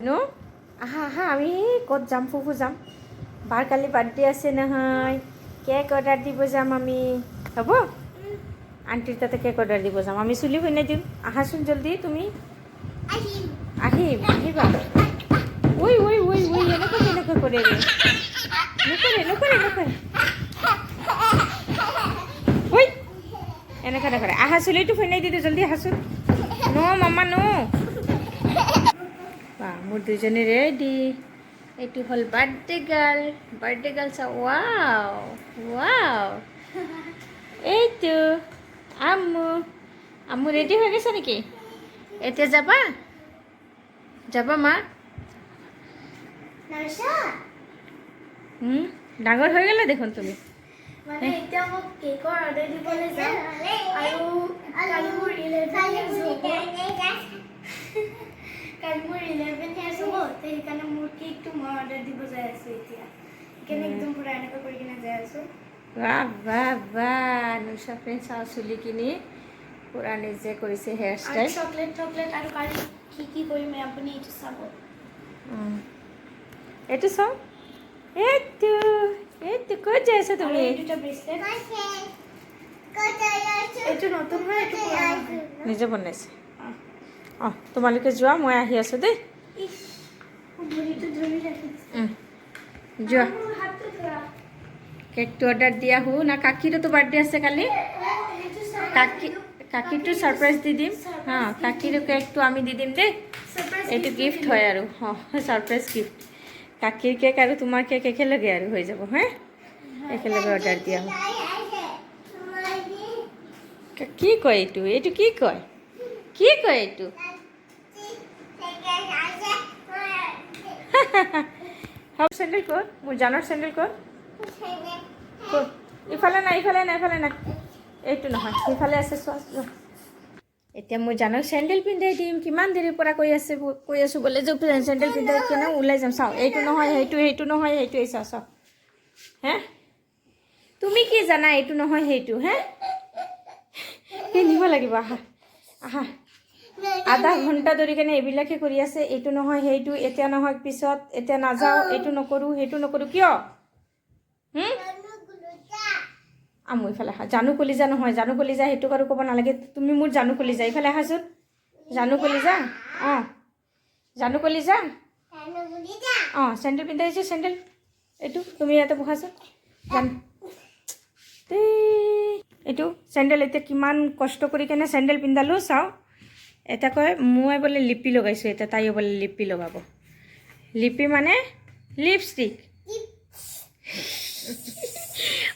নো আহা আহা আমি ক'ত যাম ফুফু যাম বাৰ কালি বাৰ্থডে আছে নহয় কেক অৰ্ডাৰ দিব যাম আমি হ'ব আণ্টিৰ তাতে কেক অৰ্ডাৰ দিব যাম আমি চুলি বনাই দিম আহাচোন জলদি তুমি আহিম আহিবা ঐ ঐ ঐ ঐ এনেকুৱা কেনেকৈ কৰে ৰে নকৰে নকৰে নকৰে ঐ এনেকুৱা নকৰে আহা চুলিটো বনাই দিওঁ জলদি আহাচোন নো মামা নো মোৰ দুজনী ৰেডি এইটো হ'ল বাৰ্থডে গাৰ্ল চা ৱাও ৱাও এইটো আম্মু ৰেডি হৈ গৈছে নেকি এতিয়া যাবা যাবা মা ডাঙৰ হৈ গ'লা দেখোন তুমি মানে এতিয়া মোক কেকৰ অৰ্ডাৰ দিবলৈ যাম আৰু কালি মোৰ 11 ইয়াৰ্ছ হ'ব সেইকাৰণে মোৰ কেকটো মই অৰ্ডাৰ দিব যাই আছোঁ এতিয়া সেইকাৰণে একদম পুৰা এনেকুৱা কৰি কিনে যাই আছোঁ বাহ বাহ বাহ নুছা ফ্ৰেণ্ড চাওঁ চুলি কিনি পুৰা নিজে কৰিছে হেয়াৰ ষ্টাইল চকলেট আৰু কালি কি কৰিম আপুনি এইটো চাব এইটো চাওঁ এইটো এইটো ক'ত যাই আছা তুমি দুটা ব্ৰেচলেট এইটো নতুন হয় এইটো পুৰণা হয় নিজে বনাইছে অঁ তোমালোকে যোৱা মই আহি আছোঁ দেই যোৱা কেকটো অৰ্ডাৰ দিয়া আহোঁ না কাকিৰতো বাৰ্থডে আছে কালি কাকিৰটো ছাৰপ্ৰাইজ দি দিম হা কাকিৰো কেকটো আমি দি দিম দেই এইটো গিফ্ট হয় আৰু অঁ ছাৰপ্ৰাইজ গিফ্ট কাকিৰ কেক আৰু তোমাৰ কেক একেলগে আৰু হৈ যাব হা একেলগে অৰ্ডাৰ দিয়া হ'ব কি কয় এইটো এইটো কি কয় এইটো হ'ব চেণ্ডেল ক'ত মোৰ জানৰ চেণ্ডেল ক'ত ইফালে নাই এইটো নহয় সিফালে আছে চোৱা এতিয়া মই জানক চেণ্ডেল পিন্ধাই দিম কিমান দেৰিৰ পৰা কৈ আছোঁ বোলে যে চেণ্ডেল পিন্ধাই কেনে ওলাই যাম চাওঁ এইটো নহয় সেইটো নহয় সেইটোৱে চাওঁ হে তুমি কি জানা এইটো নহয় সেইটো হে পিন্ধিব লাগিব আহা আধা ঘণ্টা ধৰি কেনে এইবিলাকে কৰি আছে এইটো নহয় সেইটো এতিয়া নহয় পিছত এতিয়া নাযাওঁ এইটো নকৰোঁ সেইটো নকৰোঁ কিয় মই ইফালে আহা জানু কলিজা নহয় জানু কলিজা সেইটো বাৰু ক'ব নালাগে তুমি মোৰ জানু কলিজা ইফালে আহাচোন জানু কলিজা অঁ জানু কলিজা অঁ চেণ্ডেল পিন্ধাইছে চেণ্ডেল এইটো তুমি ইয়াতে বহাচোন এইটো চেণ্ডেল এতিয়া কিমান কষ্ট কৰি কেনে চেণ্ডেল পিন্ধালোঁ চাওঁ এটা কয় মই বোলে লিপি লগাইছোঁ এতিয়া তাইও বোলে লিপি লগাব লিপি মানে লিপষ্টিক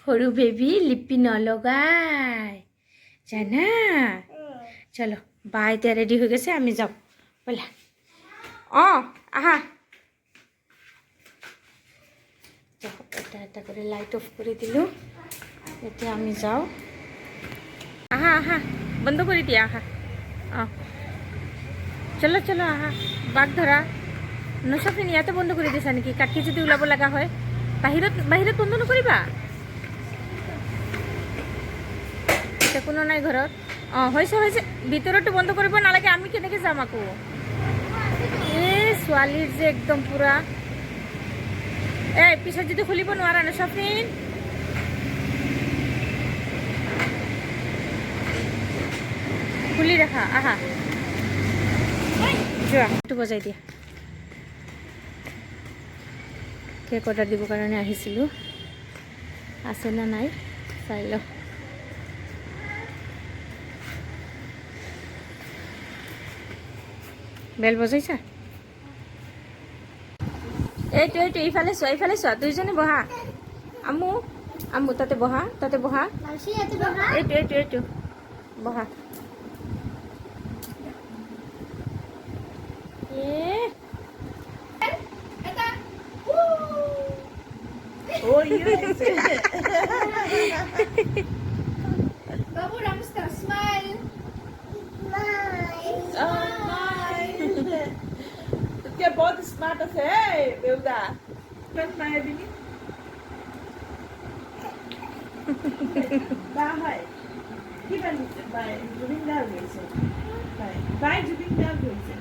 সৰু বেবী লিপি নলগাই জানা চলো বা এতিয়া ৰেডি হৈ গৈছে আমি যাওঁ ব'লা অঁ আহা এটা কৰি লাইট অফ কৰি দিলোঁ এতিয়া আমি যাওঁ আহা বন্ধ কৰি দিয়া আহা অঁ চলো আহা বাঘ ধৰা নচাফিন ইয়াতে বন্ধ কৰি দিছা নেকি কাকি যদি ওলাব লগা হয় বাহিৰত বন্ধ নকৰিবা এতিয়া কোনো নাই ঘৰত অঁ হৈছে ভিতৰতো বন্ধ কৰিব নালাগে আমি কেনেকৈ যাম আকৌ এই ছোৱালীৰ যে একদম পূৰা পিছত যদি খুলিব নোৱাৰা নচাফিন খুলি ৰাখা আহা যোৱা এইটো বজাই দিয়া কেক অৰ্ডাৰ দিবৰ কাৰণে আহিছিলোঁ আছে না নাই চাই লওঁ বেল বজাইছা এইটো ইফালে চোৱা দুইজনী বহা আম্মু তাতে বহা এইটো বহা Babu Ramstar, smile. Tu é बहुत स्मार्ट है बेउदा कौन माया बिनी बाय की बनी बाय जुबिन दाल गई से बाय जुबिन दाल गई से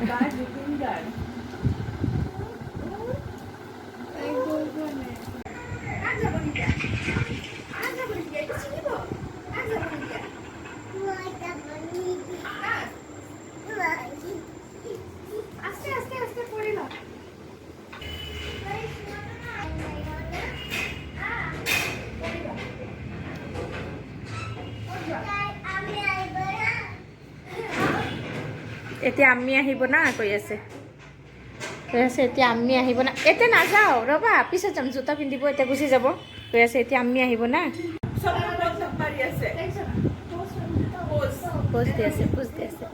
Guard, looking guard. আস্তে আস্তে আস্তে পড়ে না এতিয়া আমি আহিব না কৈ আছে এতিয়া আমি আহিব না এতিয়া নাযাওঁ ৰ'বা পিছত যাম জোতা পিন্ধিব এতিয়া গুচি যাব কৈ আছে এতিয়া আমি আহিব না Someone wants somebody else. Pose. Pose দি আছে পোজ দি আছে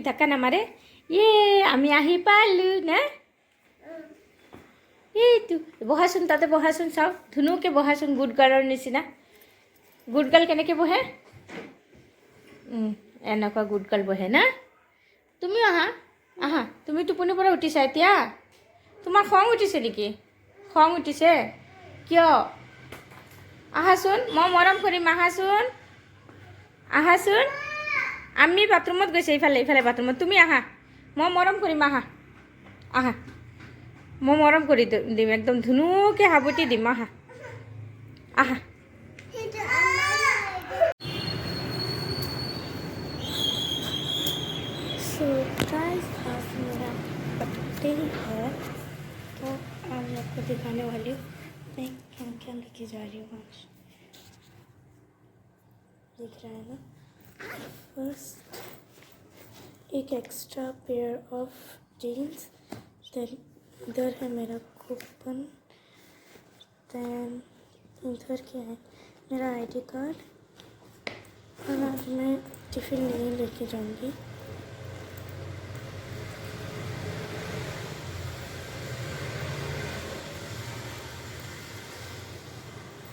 ধাক্কা নামাৰে ইয়ে আমি আহি পালোঁ না এইটো বহাচোন তাতে বহাচোন চাওক ধুনুকে বহাচোন গুড গাৰ্লৰ নিচিনা গুড গাৰ্ল কেনেকৈ বহে এনেকুৱা গুড গাৰ্ল বহে না তুমিও আহা আহা তুমি টোপনিৰ পৰা উঠিছা এতিয়া তোমাৰ খং উঠিছে নেকি খং উঠিছে কিয় আহাচোন মই মৰম কৰিম আহাচোন আহাচোন আমি বাথৰুমত গৈছে ইফালে ইফালে বাথৰুমত তুমি আহা মই মৰম কৰিম আহা আহা মই মৰম কৰি দিম একদম ধুনুকে সাবতি দিম আহা আহা सो गाइस आज मेरा बर्थडे है तो आज आपको दिखाने वाली हूँ मैं क्या क्या लेके जा रही हूँ आज दिख रहा है ना फर्स्ट एक extra pair of jeans then इधर है मेरा कूपन देन इधर क्या है मेरा आईडी कार्ड और आज मैं टिफ़िन नहीं लेके जाऊँगी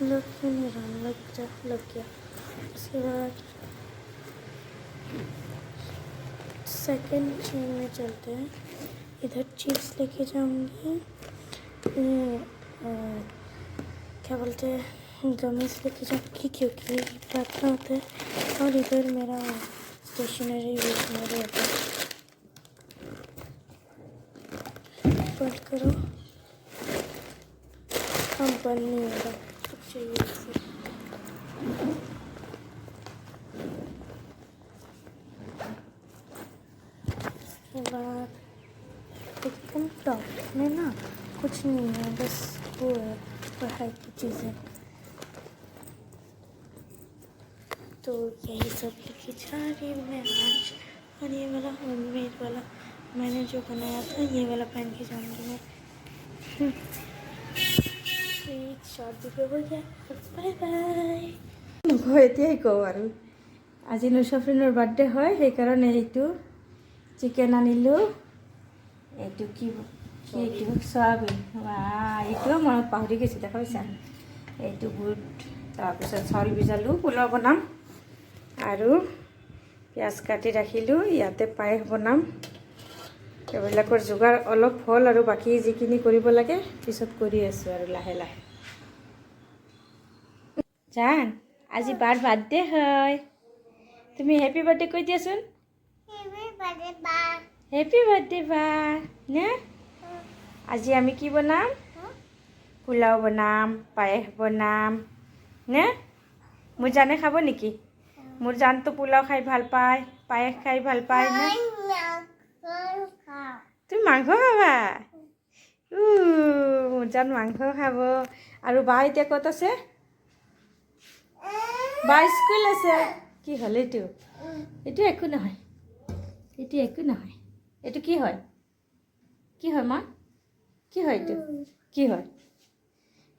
लग क्यों नहीं रहा लग गया उसके बाद सेकंड चेन में चलते हैं इधर चिप्स लेके जाऊंगी क्या बोलते हैं गमीज लेके जाऊंगी क्योंकि प्रार्थना होता है और इधर मेरा स्टेशनरी मेरे होता है बंद करो हम बंद नहीं होगा चाहिए इसे उसके बाद एकदम टॉप में ना कुछ नहीं है बस वो है पढ़ाई की चीज़ें तो यही सब लेके जा रही हूँ मैं आज और ये वाला होममेड वाला मैंने जो बनाया था ये वाला पहन के जाऊँगी मैं शॉर्ट वीडियो हो गया बाय बाय নকওঁ এতিয়াই কওঁ আৰু আজি নুচফ্ৰিনৰ বাৰ্থডে হয় সেইকাৰণে এইটো চিকেন আনিলোঁ এইটো কি এইটো চয়াবিন এইটো মই পাহৰি গৈছোঁ দেখা পাইছা এইটো বুট তাৰপিছত চাউল ভিজালোঁ পোলাও বনাম আৰু পিঁয়াজ কাটি ৰাখিলোঁ ইয়াতে পায়স বনাম এইবিলাকৰ যোগাৰ অলপ হ'ল আৰু বাকী যিখিনি কৰিব লাগে পিছত কৰি আছোঁ আৰু লাহে লাহে জান আজি বাৰ বাৰ্থডে হয় তুমি হেপী বাৰ্থডে কৈ দিয়াচোন হেপী বাৰ্থডে বা নে আজি আমি কি বনাম পোলাও বনাম পায়স বনাম নে মোৰ জানে খাব নেকি মোৰ জানটো পোলাও খাই ভাল পায় পায়স খাই ভাল পায় নে তুমি মাংস খাবা মোৰ জান মাংস খাব আৰু বা এতিয়া ক'ত আছে বা স্কুল আছে কি হ'ল এইটো এইটো একো নহয় এইটো একো নহয় এইটো কি হয় মা কি হয় এইটো কি হয়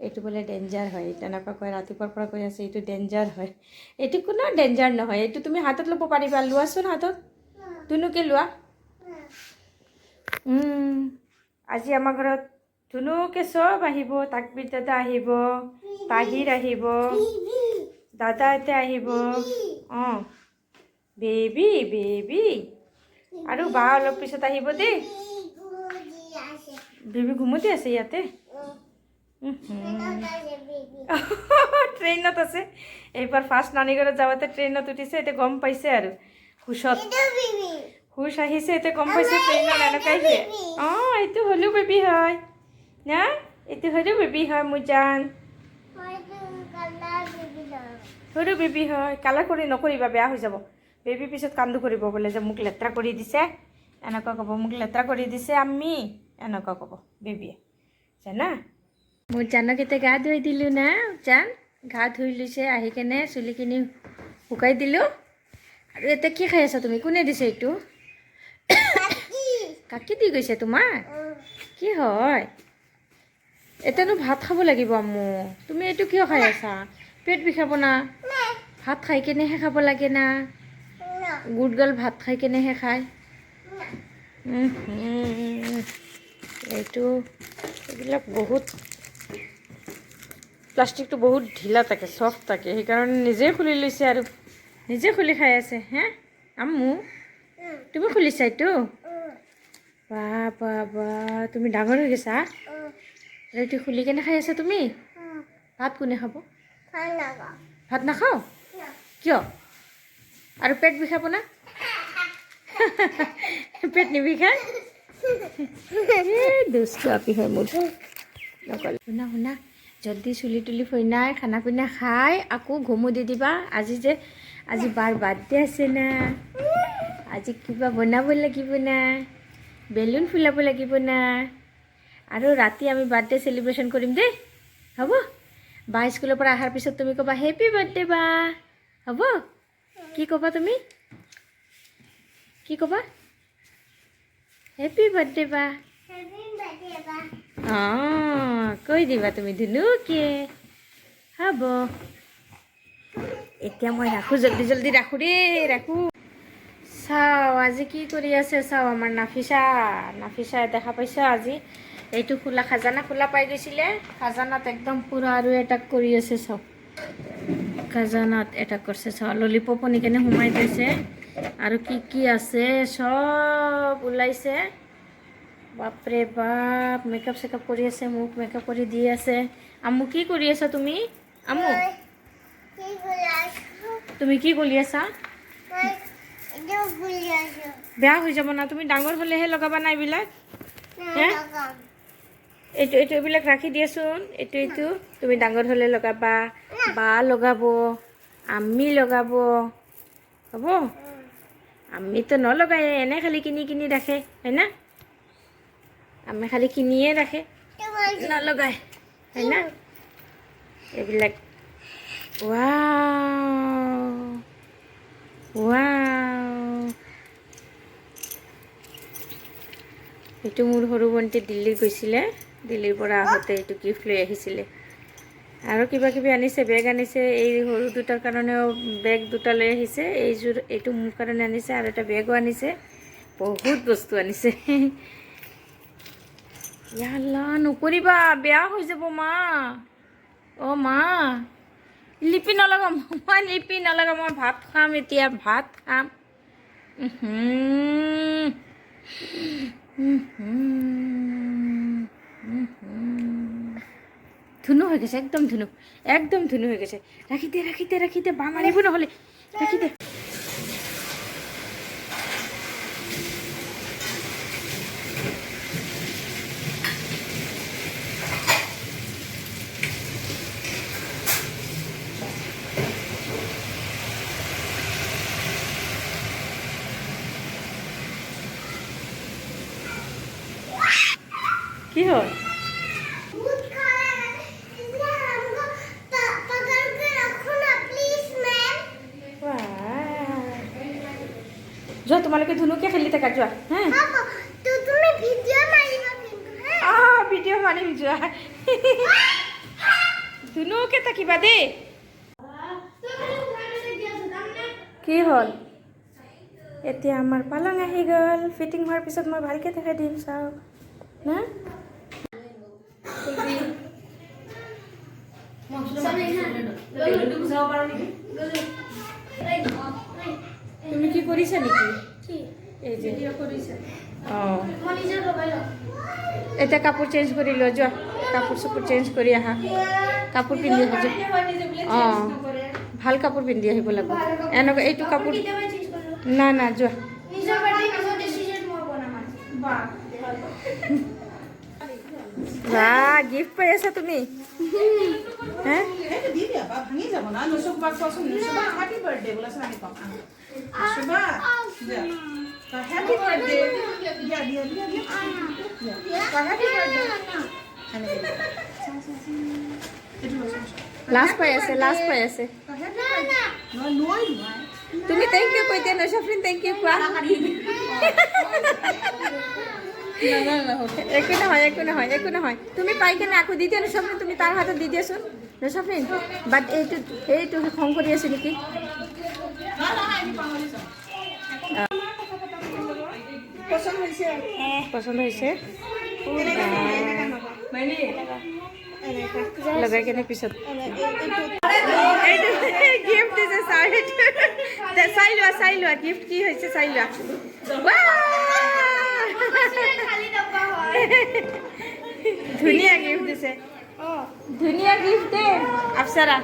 এইটো বোলে ডেঞ্জাৰ হয় তেনেকুৱা কয় ৰাতিপুৱাৰ পৰা কৈ আছে এইটো ডেঞ্জাৰ হয় এইটো কোনো ডেঞ্জাৰ নহয় এইটো তুমি হাতত ল'ব পাৰিবা লোৱাচোন হাতত ধুনুকে লোৱা আজি আমাৰ ঘৰত ধুনুকে চব আহিব তাকবিৰ দাদা আহিব তাহিৰ আহিব দাদা এতিয়া আহিব অঁ বেবী বেবী আৰু বা অলপ পিছত আহিব দেই বেবী ঘুমতি আছে ইয়াতে ট্ৰেইনত আছে এইবাৰ ফাৰ্ষ্ট নানী ঘৰত যাওঁতে ট্ৰেইনত উঠিছে এতিয়া গম পাইছে আৰু হুচত হুচ আহিছে এতিয়া গম পাইছে ট্ৰেইনত এনেকুৱাই দিয়ে অঁ এইটো হ'লেও বেবী হয় না এইটো হ'লেও বেবী হয় মোৰ জান সৰু বেবী হয় কালাৰ কৰি নকৰিবা বেয়া হৈ যাব বেবী পিছত কান্দো কৰিব বোলে যে মোক লেতেৰা কৰি দিছে এনেকুৱা ক'ব মোক লেতেৰা কৰি দিছে আমি এনেকুৱা ক'ব বেবীয়ে জানা মোৰ জানক এতিয়া গা ধুৱাই দিলোঁ না জান গা ধুই লৈছে আহি কেনে চুলিখিনি শুকাই দিলোঁ আৰু এতিয়া কি খাই আছা তুমি কোনে দিছে এইটো কাকি দি গৈছে তোমাৰ কি হয় এতিয়ানো ভাত খাব লাগিব মোক তুমি এইটো কিয় খাই আছা পেট বিষাব না ভাত খাই কেনেহে খাব লাগে না গুডগাল ভাত খাই কেনেহে খায় এইটো এইবিলাক বহুত প্লাষ্টিকটো বহুত ঢিলা থাকে চফ্ট থাকে সেইকাৰণে নিজেই খুলি লৈছে আৰু নিজে খুলি খাই আছে হে আম্মু তুমি খুলিছা এইটো বা বা বা তুমি ডাঙৰ হৈ গৈছা এইটো খুলি কেনে খাই আছা তুমি ভাত কোনে খাব ভাত নাখাওঁ কিয় আৰু পেট বিষাব না পেট নিবিষায় দুষ্ট আপি হয় মোৰ নকল শুনা শুনা জলদি চুলি তুলি ফইনাই খানা পিনা খাই আকৌ ঘুমো দি দিবা আজি বাৰ বাৰ্থডে আছে না আজি কিবা বনাব লাগিব না বেলুন ফুলাব লাগিব না আৰু ৰাতি আমি বাৰ্থডে চেলিব্ৰেশ্যন কৰিম দেই হ'ব বা স্কুলৰ পৰা অহাৰ পিছত তুমি ক'বা হেপী বাৰ্থডে বা হ'ব কি ক'বা তুমি কি ক'বা হেপী বাৰ্থডে বা অঁ কৈ দিবা তুমি ধুনুকে হ'ব এতিয়া মই ৰাখোঁ জল্দি জল্দি ৰাখোঁ দেই ৰাখোঁ চাওঁ আজি কি কৰি আছে চাওঁ আমাৰ নাফিছা দেখা পাইছা আজি এইটো খাজানা খোলা পাই গৈছিলে খাজানাত একদম পূৰা আৰু এটাক কৰি আছে চাওঁ খাজানাত এটাক কৰিছে চাওঁ ললিপপ নি কেনে সোমাই দিছে আৰু কি কি আছে চব ওলাইছে বাপৰে বাপ মেকআপ চেকআপ কৰি আছে মোক মেকআপ কৰি দি আছে আম্মু কি কৰি আছা তুমি আম্মু তুমি কি কৰি আছা বেয়া হৈ যাব না তুমি ডাঙৰ হ'লেহে লগাবা না এইবিলাক এইটো এইবিলাক ৰাখি দিয়াচোন এইটো তুমি ডাঙৰ হ'লে লগাবা বা লগাব আমি লগাব হ'ব আমিতো নলগাই এনে খালি কিনি ৰাখে হয় না আমি খালি কিনিয়ে ৰাখে নলগাই হয় না এইবিলাক এইটো মোৰ সৰু ভণ্টি দিল্লীত গৈছিলে দিল্লীৰ পৰা আহোঁতে এইটো গিফ্ট লৈ আহিছিলে আৰু কিবা কিবি আনিছে বেগ আনিছে এই সৰু দুটাৰ কাৰণেও বেগ দুটা লৈ আহিছে এইটো মোৰ কাৰণে আনিছে আৰু এটা বেগো আনিছে বহুত বস্তু আনিছে ইয়াল্লা নকৰিবা বেয়া হৈ যাব মা অ' মা লিপি নলগাম মই ভাত খাম এতিয়া ভাত খাম ধুনু হৈ গৈছে একদম ধুনু হৈ গৈছে ৰাখি দে বা মাৰিব নহ'লে ৰাখি দে কি হ'ল যোৱা তোমালোকে ধুনুকে খেলি থাকা যোৱা ভিডিঅ' মাৰিম যোৱা ধুনুকে থাকিবা দেই কি হ'ল এতিয়া আমাৰ পালং আহি গ'ল ফিটিং হোৱাৰ পিছত মই ভালকৈ দেখাই দিম চাওক না তুমি কি কৰিছা নেকি এই যে অঁ এতিয়া কাপোৰ চেঞ্জ কৰি লোৱা যোৱা কাপোৰ চাপোৰ চেঞ্জ কৰি আহা কাপোৰ পিন্ধি আহা অঁ ভাল কাপোৰ পিন্ধি আহিব লাগিব এনেকুৱা এইটো কাপোৰ কেতিয়াবা চেঞ্জ কৰোঁ না না যোৱা নিজৰ বাৰ্থডে নিজৰ ডিচিজন মই বনাম আজি বাহ গিফ্ট পাই আছা তুমি হে এইটো দি দিয়া বা ভাঙি যাব না নসুবাক কোৱাচোন নসুবা হ্যাপি বাৰ্থডে বোলা চানি কম নসুবা দিয়া হ্যাপি বাৰ্থডে দিয়া দিয়া দিয়া দিয়া হ্যাপি বাৰ্থডে লাষ্ট পাই আছে তুমি থেংক ইউ কৈ দিয়া নশাফ্ৰিন থেংক ইউ কোৱা একো নহয় তুমি পাই কেনে আকৌ দি দিয়া নশাফ্ৰিন তুমি তাৰ হাতত দি দিয়াচোন নশাফ্ৰিন বাট এইটো খং কৰি আছে নেকি পচন্দ হৈছে লগাই কেনে পিছত এইটো গিফ্ট দিছে চাই লোৱা গিফ্ট কি হৈছে চাই লোৱা খালি ডাব্বা হয় ধুনীয়া গিফ্ট দিছে ধুনীয়া গিফ্ট দে আপসাৰা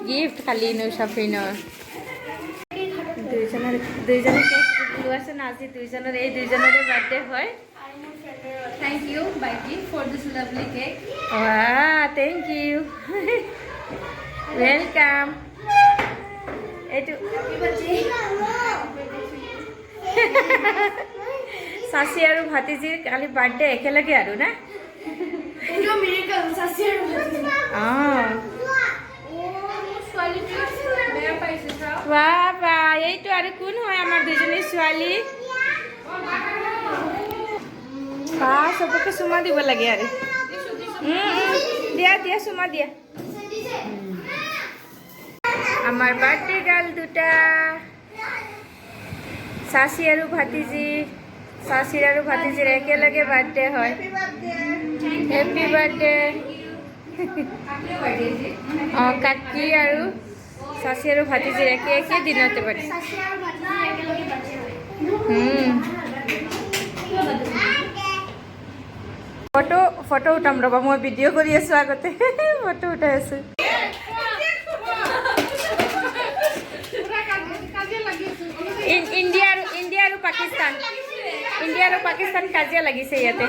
গিফ্ট খালি নশাফ্ৰিনৰ দুইজনে কেক লোৱাছে না আজি দুইজনৰে বাৰ্থডে হয় Thank you, Baiti, for this lovely cake. Thank you welcome এইটো চাচি আৰু ভাতিজিৰ কালি বাৰ্থডে একেলগে আৰু না এইটো মিৰেকল চাচি আৰু অঁ বা এইটো আৰু কোন হয় আমাৰ দুজনী ছোৱালী বা চবকে চুমা দিব লাগে আৰু দিয়া চুমা দিয়া আমাৰ বাৰ্থডে গাৰ্ল দুটা চাচি আৰু ভাতিজিৰ একেলগে বাৰ্থডে হয় হেপী বাৰ্থডে অঁ কাকি আৰু চাচি আৰু ভাতিজিৰ একে দিনতে বাৰ্থডে চাচি আৰু ভাতিজি একেলগে বাৰ্থডে হয় ফটো উঠাম ৰ'বা মই ভিডিঅ' কৰি আছোঁ আগতে ফটো উঠাই আছোঁ ইণ্ডিয়া আৰু পাকিস্তান কাজিয়া লাগিছে ইয়াতে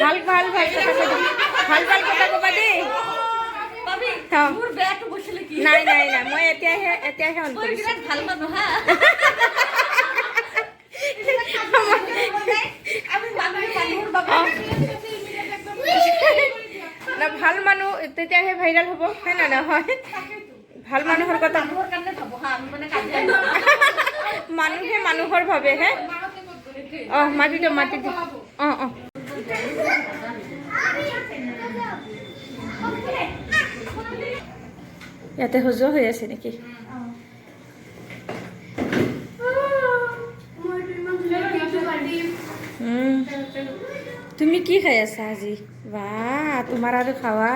ভাল কথা ক'বা দেই নাই মই এতিয়াহে অন কৰিছোঁ ভাল মানুহ তেতিয়াহে ভাইৰেল হ'ব হয় না নহয় ভাল মানুহৰ কথা মানুহে মানুহৰ ভাবে হে অঁ মাতি দিওঁ অঁ ইয়াতে সজোৱা হৈ আছে নেকি তুমি কি খাই আছা আজি বা তোমাৰ আৰু খাৱা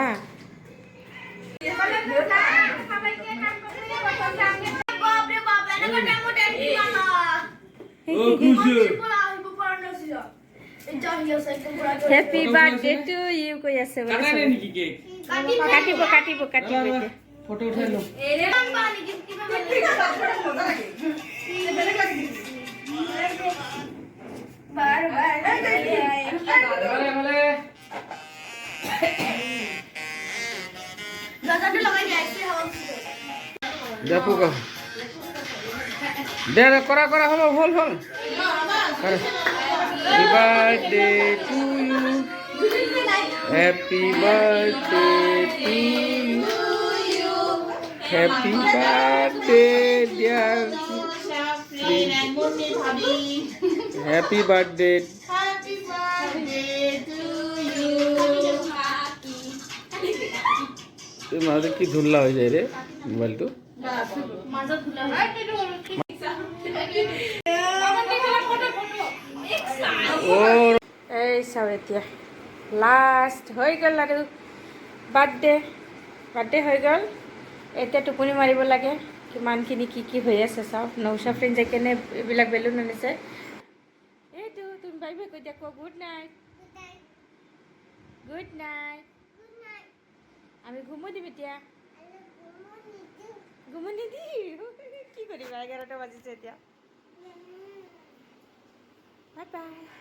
হেপী বাৰ্থডে টু ইউ কৈ আছে কাটিব ফটো উঠাই লো দেখো দে করা হলো হল happy birthday to you happy birthday to you happy birthday dear happy birthday মাঝে কি ধুল্লা হয়ে যায় রে মোবাইলটো এই চাওঁ এতিয়া লাষ্ট হৈ গ'ল আৰু বাৰ্থডে হৈ গ'ল এতিয়া টোপনি মাৰিব লাগে কিমানখিনি কি হৈ আছে চাওঁ নৌশা ফ্ৰেণ্ড যাই কেনে এইবিলাক বেলুন আনিছে এইটো তুমি বাই বাই কৈ দিয়া কোৱা গুড নাইট আমি ঘুমো দিম এতিয়া ঘুমো নিদিম কি কৰিবা 11টা বাজিছে এতিয়া বাই বাই